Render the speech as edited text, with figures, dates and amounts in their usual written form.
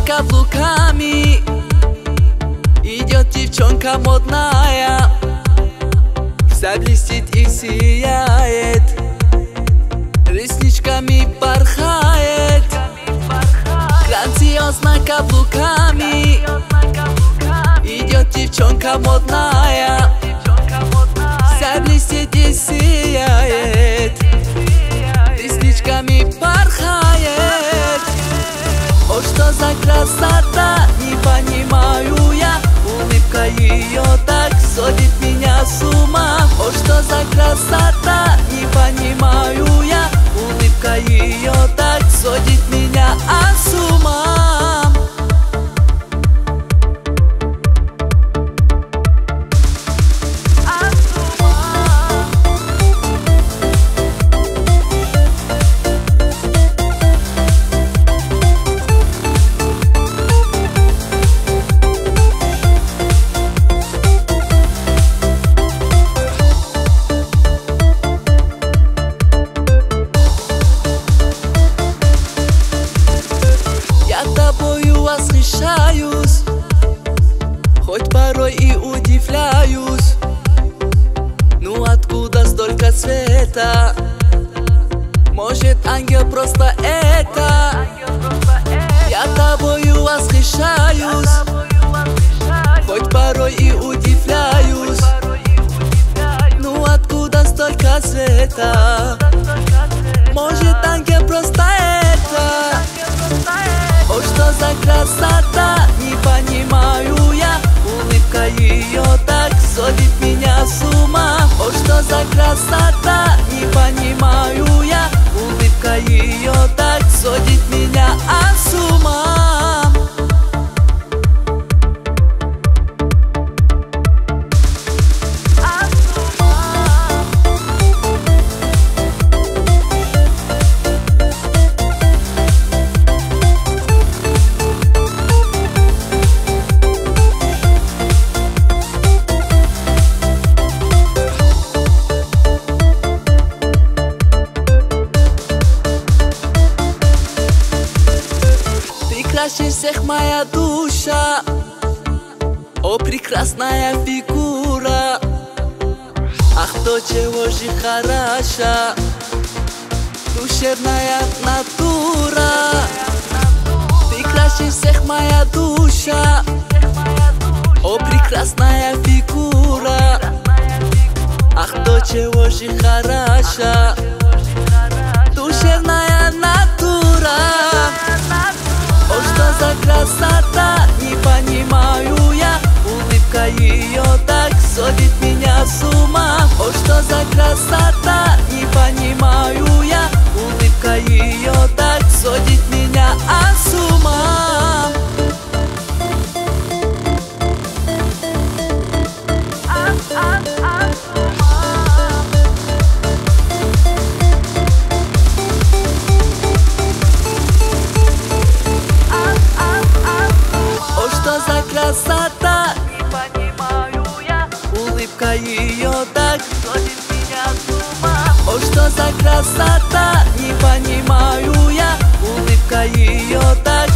каблуками. Идет девчонка модная, вся блестит и сияет, ресничками порхает. Грандиозно каблуками идет девчонка модная, вся блестит и сияет, ресничками порхает. О, что за красота, не понимаю я, улыбка ее так сводит меня с ума. О, что за красота, не понимаю я, улыбка ее так сводит меня с ума. Восхищаюсь, хоть порой и удивляюсь. Ну откуда столько цвета? Может, ангел просто это? Я тобою восхищаюсь, хоть порой и удивляюсь. Ну откуда столько цвета? Может, ангел просто это? О, что за красота, не понимаю я, улыбка ее так сводит меня с ума. О, что за красота, не понимаю я, улыбка ее так сводит меня с ума. Краше всех моя душа, о, прекрасная фигура. Ах, до чего же хороша душевная натура. Ты краше всех моя душа, о, прекрасная фигура. Ах, до чего же хороша душевная натура. О, что за красота, не понимаю я, улыбка ее так сводит меня с ума. О, что за красота, не понимаю я, улыбка ее так сводит меня с ума. Красота, не понимаю я, улыбка ее так сводит меня с ума. О, что за красота, не понимаю я, улыбка ее так